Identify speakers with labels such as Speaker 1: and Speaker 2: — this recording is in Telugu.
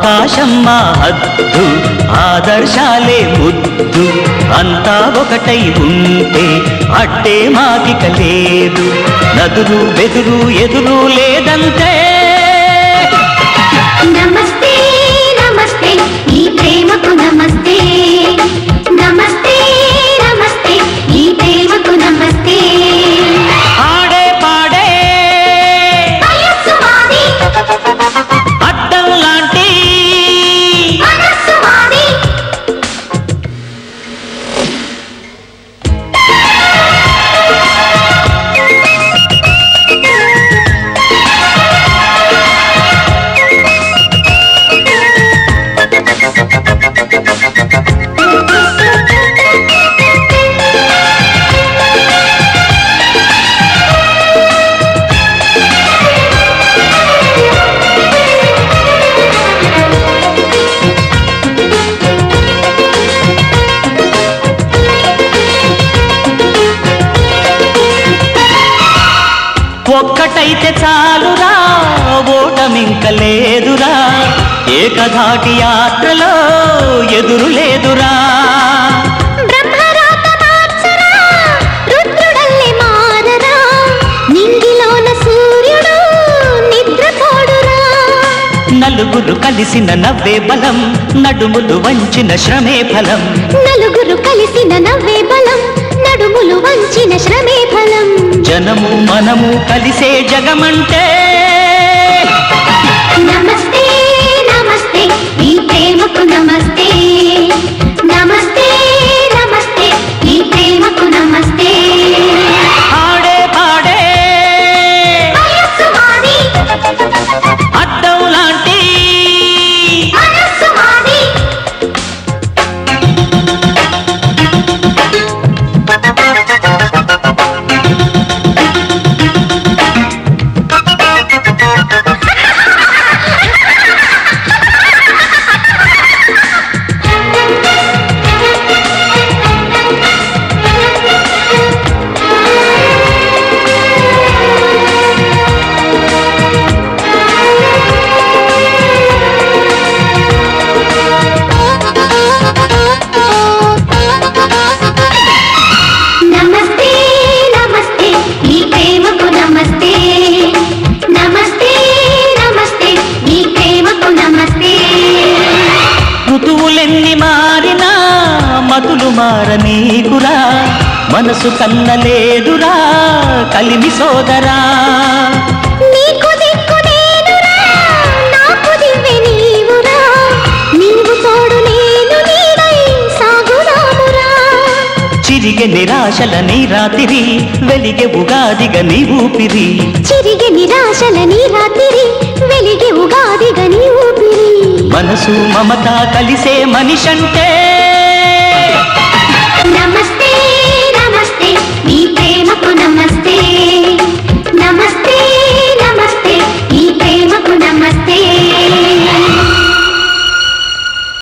Speaker 1: ఆకాశం మా హద్దు ఆదర్శాలే ముద్దు అంతా ఒకటై ఉంటే అట్టే మాకిక లేదు నదురు బెదురు ఎదురు లేదంతే
Speaker 2: నమస్తే నమస్తే ఈ ప్రేమకు నమస్తే నమస్తే నమస్తే ఈ ప్రేమకు నమస్తే
Speaker 1: ఆడే పాడే
Speaker 2: వయస్సు మాది
Speaker 1: అద్దం లాంటి
Speaker 2: మనస్సు మాది
Speaker 1: ఒక్కటైతే చాలురా ఓటమింక లేదురా ఏకధాటి యాత్రలో ఎదురు లేదురా
Speaker 2: బ్రహ్మరాత మార్చరా రుద్రుడల్లే మారరా నింగిలోన సూర్యుడు నిద్రపోడురా
Speaker 1: నలుగురు కలిసిన నవ్వే బలం నడుములు వంచిన శ్రమే ఫలం
Speaker 2: నలుగురు కలిసిన నవ్వే బలం నడుములు వంచిన శ్రమే ఫలం
Speaker 1: జనము మనము కలిసే జగమంటే
Speaker 2: నమస్తే నమస్తే ఈ ప్రేమకు నమస్తే నమస్తే నమస్తే ఈ ప్రేమకు నమస్తే
Speaker 1: ఆడే పాడే
Speaker 2: వయస్సు మాది
Speaker 1: అద్దం లాంటి
Speaker 2: మనస్సు మాది నమస్తే నమస్తే ఈ ప్రేమకు నమస్తే నమస్తే నమస్తే ఈ ప్రేమకు నమస్తే
Speaker 1: ఋతువులెన్ని మారినా మతులు మారనీకురా మనసు కన్నలేదురా కలిమి సోదరా
Speaker 2: నీకు దిక్కు నేనురా నాకు దివ్వె నీవురా నీవు తోడు నేను నీడై సాగుదామురా
Speaker 1: చిరిగే నిరాశల నీ రాత్రి వెలిగే ఉగాదిగా నీ ఊపిరి
Speaker 2: చిరిగే నిరాశల నీ రాత్రి వెలిగే ఉగాదిగా నీ ఊపిరి
Speaker 1: మనసు మమత కలిసే మనిషంటే